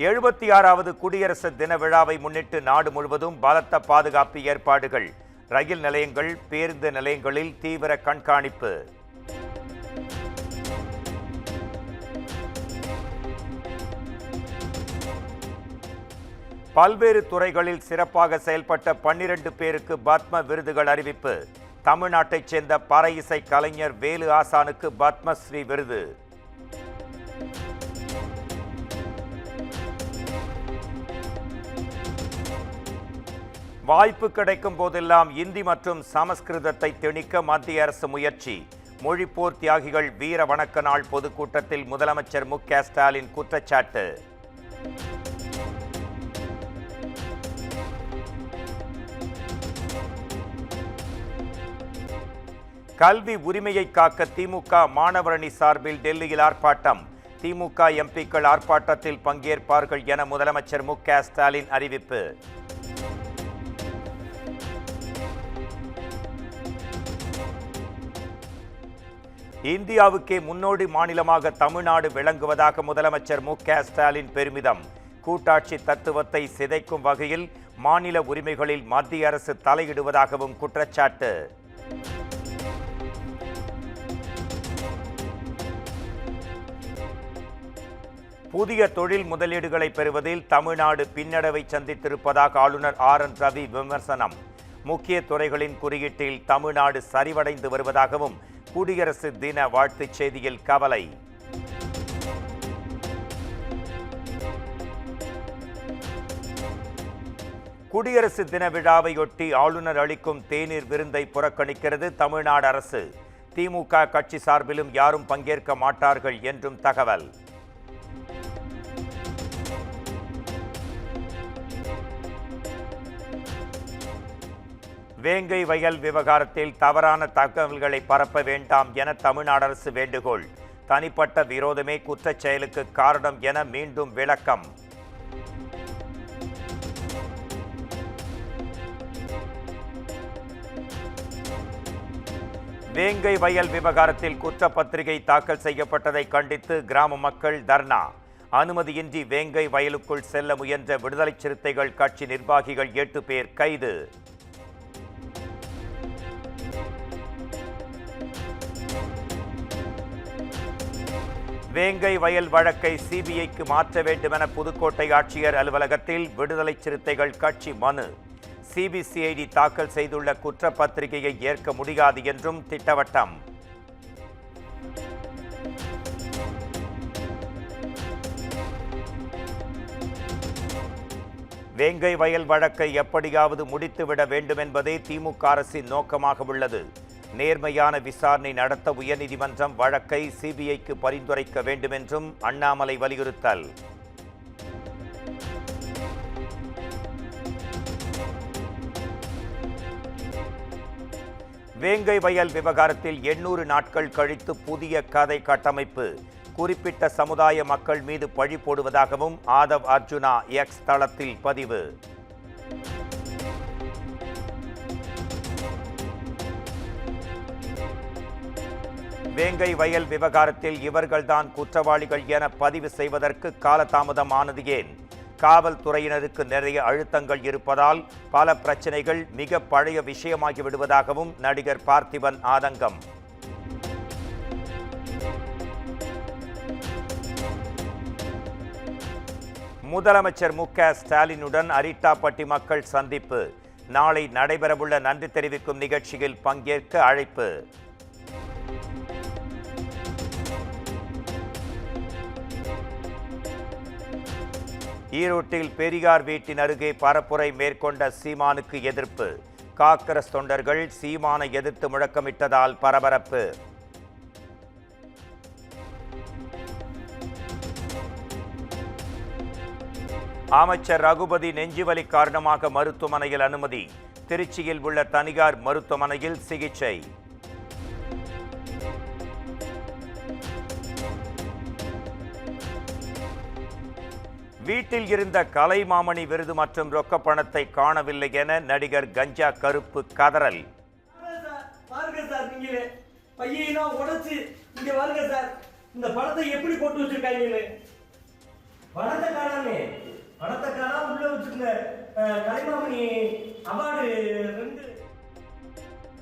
76வது குடியரசு தின விழாவை முன்னிட்டு நாடு முழுவதும் பலத்த பாதுகாப்பு ஏற்பாடுகள். ரயில் நிலையங்கள், பேருந்து நிலையங்களில் தீவிர கண்காணிப்பு. பல்வேறு துறைகளில் சிறப்பாக செயல்பட்ட 12 பேருக்கு பத்ம விருதுகள் அறிவிப்பு. தமிழ்நாட்டைச் சேர்ந்த பறை இசை கலைஞர் வேலு ஆசானுக்கு பத்மஸ்ரீ விருது. வாய்ப்பு கிடைக்கும் போதெல்லாம் இந்தி மற்றும் சமஸ்கிருதத்தை திணிக்க மத்திய அரசு முயற்சி. மொழிப்போர் தியாகிகள் வீர வணக்க நாள் பொதுக்கூட்டத்தில் முதலமைச்சர் மு.க. ஸ்டாலின் குற்றச்சாட்டு. கல்வி உரிமையை காக்க திமுக மாணவரணி சார்பில் டெல்லியில் ஆர்ப்பாட்டம். திமுக எம்பிக்கள் ஆர்ப்பாட்டத்தில் பங்கேற்பார்கள் என முதலமைச்சர் மு.க. ஸ்டாலின் அறிவிப்பு. இந்தியாவுக்கே முன்னோடி மாநிலமாக தமிழ்நாடு விளங்குவதாக முதலமைச்சர் மு.க. ஸ்டாலின் பெருமிதம். கூட்டாட்சி தத்துவத்தை சிதைக்கும் வகையில் மாநில உரிமைகளில் மத்திய அரசு தலையிடுவதாகவும் குற்றச்சாட்டு. புதிய தொழில் முதலீடுகளை பெறுவதில் தமிழ்நாடு பின்னடைவை சந்தித்திருப்பதாக ஆளுநர் ஆர்.என். ரவி விமர்சனம். முக்கிய துறைகளின் குறியீட்டில் தமிழ்நாடு சரிவடைந்து வருவதாகவும் குடியரசு தின வாழ்த்துச் செய்தியில் கவலை. குடியரசு தின விழாவையொட்டி ஆளுநர் அளிக்கும் தேநீர் விருந்தை புறக்கணிக்கிறது தமிழ்நாடு அரசு. திமுக கட்சி சார்பிலும் யாரும் பங்கேற்க மாட்டார்கள் என்றும் தகவல். வேங்கை வயல் விவகாரத்தில் தவறான தகவல்களை பரப்ப வேண்டாம் என தமிழ்நாடு அரசு வேண்டுகோள். தனிப்பட்ட விரோதமே குற்றச் செயலுக்கு காரணம் என மீண்டும் விளக்கம். வேங்கை வயல் விவகாரத்தில் குற்றப்பத்திரிகை தாக்கல் செய்யப்பட்டதை கண்டித்து கிராம மக்கள் தர்ணா. அனுமதியின்றி வேங்கை வயலுக்குள் செல்ல முயன்ற விடுதலை சிறுத்தைகள் கட்சி நிர்வாகிகள் 8 பேர் கைது. வேங்கை வயல் வழக்கை சிபிஐக்கு மாற்ற வேண்டும் என புதுக்கோட்டை ஆட்சியர் அலுவலகத்தில் விடுதலை சிறுத்தைகள் கட்சி மனு. சிபிசிஐடி தாக்கல் செய்துள்ள குற்றப்பத்திரிகையை ஏற்க முடியாது என்றும் திட்டவட்டம். வேங்கை வயல் வழக்கை எப்படியாவது முடித்துவிட வேண்டும் என்பதே திமுக அரசின் நோக்கமாக உள்ளது. நேர்மையான விசாரணை நடத்த உயர்நீதிமன்றம் வழக்கை சிபிஐக்கு பரிந்துரைக்க வேண்டும் என்றும் அண்ணாமலை வலியுறுத்தல். வேங்கை வயல் விவகாரத்தில் 800 நாட்கள் கழித்து புதிய கதை கட்டமைப்பு. குறிப்பிட்ட சமுதாய மக்கள் மீது பழி போடுவதாகவும் ஆதவ் அர்ஜுனா எக்ஸ் தளத்தில் பதிவு. வேங்கை வயல் விவகாரத்தில் இவர்கள்தான் குற்றவாளிகள் என பதிவு செய்வதற்கு காலதாமதம் ஆனது ஏன்? காவல்துறையினருக்கு நிறைய அழுத்தங்கள் இருப்பதால் பல பிரச்சனைகள் மிக பழைய விஷயமாகி விடுவதாகவும் நடிகர் பார்த்திபன் ஆதங்கம். முதலமைச்சர் மு.க. ஸ்டாலினுடன் அரிட்டாப்பட்டி மக்கள் சந்திப்பு. நாளை நடைபெறவுள்ள நன்றி தெரிவிக்கும் நிகழ்ச்சியில் பங்கேற்க அழைப்பு. ஈரோட்டில் பெரியார் வீட்டின் அருகே பரப்புரை மேற்கொண்ட சீமானுக்கு எதிர்ப்பு. காங்கிரஸ் தொண்டர்கள் சீமானை எதிர்த்து முழக்கமிட்டதால் பரபரப்பு. அமைச்சர் ரகுபதி நெஞ்சுவலி காரணமாக மருத்துவமனையில் அனுமதி. திருச்சியில் உள்ள தனியார் மருத்துவமனையில் சிகிச்சை. வீட்டில் இருந்த கலைமாமணி விருது மற்றும் ரொக்க பணத்தை காணவில்லை என நடிகர் கஞ்சா கருப்பு கதறல். இந்த பணத்தை எப்படி போட்டு வச்சிருக்காங்க? பணத்தை காணாமே, பணத்தை காணாம உள்ள வச்சிருந்த கலைமாமணி அவார்டு 2.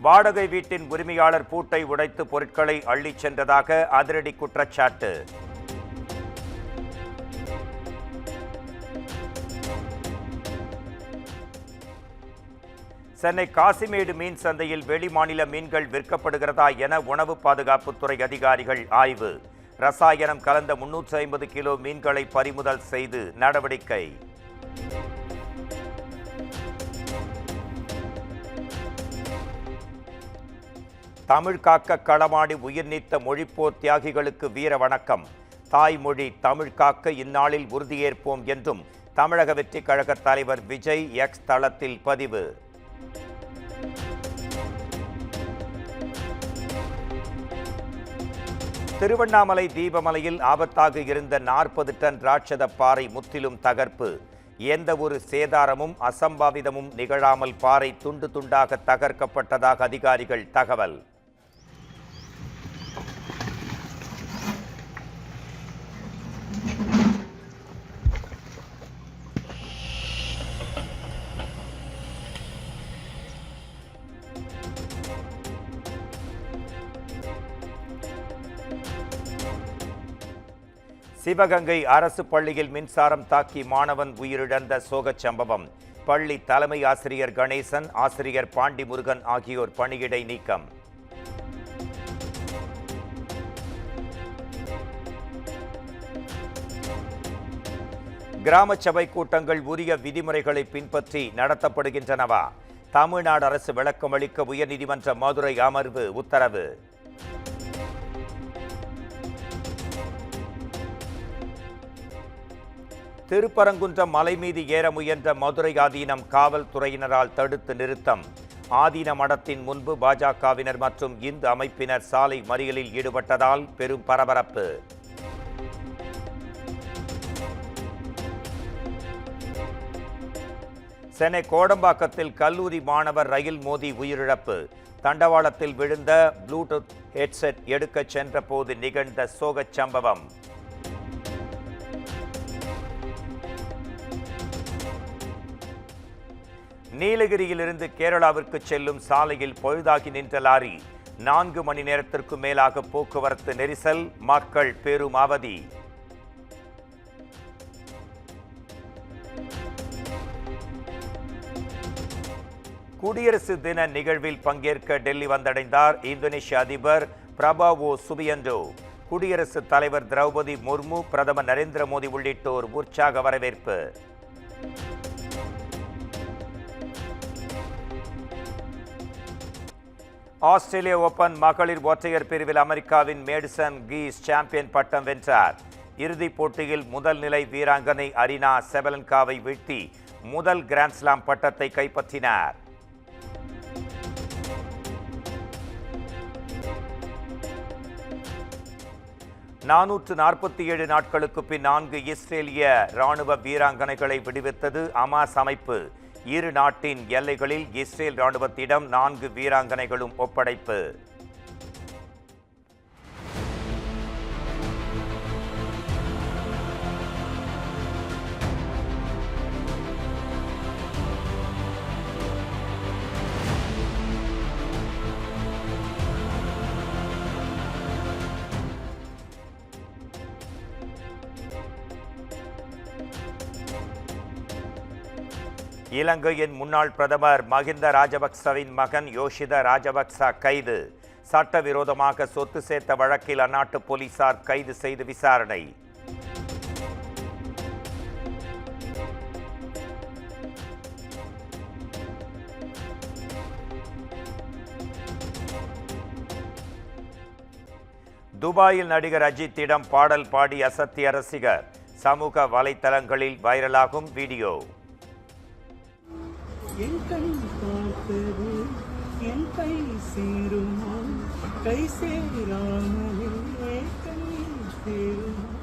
வாடகை வீட்டின் உரிமையாளர் பூட்டை உடைத்து பொருட்களை அள்ளிச் சென்றதாக அதிரடி குற்றச்சாட்டு. சென்னை காசிமேடு மீன் சந்தையில் வெளிமாநில மீன்கள் விற்கப்படுகிறதா என உணவு பாதுகாப்புத்துறை அதிகாரிகள் ஆய்வு. ரசாயனம் கலந்த 350 கிலோ மீன்களை பறிமுதல் செய்து நடவடிக்கை. தமிழ் காக்க களமாடி உயிர் நீத்த மொழிப்போர் தியாகிகளுக்கு வீர வணக்கம். தாய்மொழி தமிழ் காக்க இந்நாளில் உறுதியேற்போம் என்றும் தமிழக வெற்றி கழக தலைவர் விஜய் எக்ஸ் தளத்தில் பதிவு. திருவண்ணாமலை தீபமலையில் ஆபத்தாக இருந்த 40 டன் ராட்சத பாறை முற்றிலும் தகர்ப்பு. எந்த ஒரு சேதாரமும் அசம்பாவிதமும் நிகழாமல் பாறை துண்டு துண்டாக தகர்க்கப்பட்டதாக அதிகாரிகள் தகவல். சிவகங்கை அரசு பள்ளியில் மின்சாரம் தாக்கி மாணவன் உயிரிழந்த சோகச் சம்பவம். பள்ளி தலைமை ஆசிரியர் கணேசன், ஆசிரியர் பாண்டிமுருகன் ஆகியோர் பணியிடை நீக்கம். கிராம சபை கூட்டங்கள் உரிய விதிமுறைகளை பின்பற்றி நடத்தப்படுகின்றனவா? தமிழ்நாடு அரசு விளக்கம் அளிக்க உயர்நீதிமன்ற மதுரை அமர்வு உத்தரவு. திருப்பரங்குன்றம் மலை மீது ஏற முயன்ற மதுரை ஆதீனம் காவல்துறையினரால் தடுத்து நிறுத்தம். ஆதீன மடத்தின் முன்பு பாஜகவினர் மற்றும் இந்து அமைப்பினர் சாலை மறியலில் ஈடுபட்டதால் பெரும் பரபரப்பு. சென்னை கோடம்பாக்கத்தில் கல்லூரி மாணவர் ரயில் மோதி உயிரிழப்பு. தண்டவாளத்தில் விழுந்த ப்ளூடூத் ஹெட்செட் எடுக்கச் சென்ற போது நிகழ்ந்த சோகச் சம்பவம். நீலகிரியிலிருந்து கேரளாவிற்கு செல்லும் சாலையில் பழுதாகி நின்ற லாரி. 4 மணி நேரத்திற்கு மேலாக போக்குவரத்து நெரிசல், மக்கள் பெரும் அவதி. குடியரசு தின நிகழ்வில் பங்கேற்க டெல்லி வந்தடைந்தார் இந்தோனேஷிய அதிபர் பிரபாவோ சுபியந்தோ. குடியரசுத் தலைவர் திரௌபதி முர்மு, பிரதமர் நரேந்திர மோடி உள்ளிட்டோர் உற்சாக வரவேற்பு. ஆஸ்திரேலிய ஓபன் மகளிர் ஒற்றையர் பிரிவில் அமெரிக்காவின் மேடிசன் கீஸ் சாம்பியன் பட்டம் வென்றார். இறுதிப் போட்டியில் முதல் நிலை வீராங்கனை அரினா செபலன்காவை வீழ்த்தி முதல் கிராண்ட்ஸ்லாம் பட்டத்தை கைப்பற்றினார். நானூற்று 47 நாட்களுக்கு பின் 4 இஸ்ரேலிய ராணுவ வீராங்கனைகளை விடுவித்தது அமாஸ் அமைப்பு. இரு நாட்டின் எல்லைகளில் இஸ்ரேல் ராணுவத்திடம் 4 வீராங்கனைகளும் ஒப்படைப்பு. இலங்கையின் முன்னாள் பிரதமர் மஹிந்த ராஜபக்சவின் மகன் யோஷித ராஜபக்ச கைது. சட்டவிரோதமாக சொத்து சேர்த்த வழக்கில் அந்நாட்டு போலீசார் கைது செய்து விசாரணை. துபாயில் நடிகர் அஜித்திடம் பாடல் பாடி அசத்திய ரசிகர். சமூக வலைத்தளங்களில் வைரலாகும் வீடியோ. என் கண் பார்த்தது என் கை சேருமோ, கை சேராமலே கண்ணீர் சேருமோ.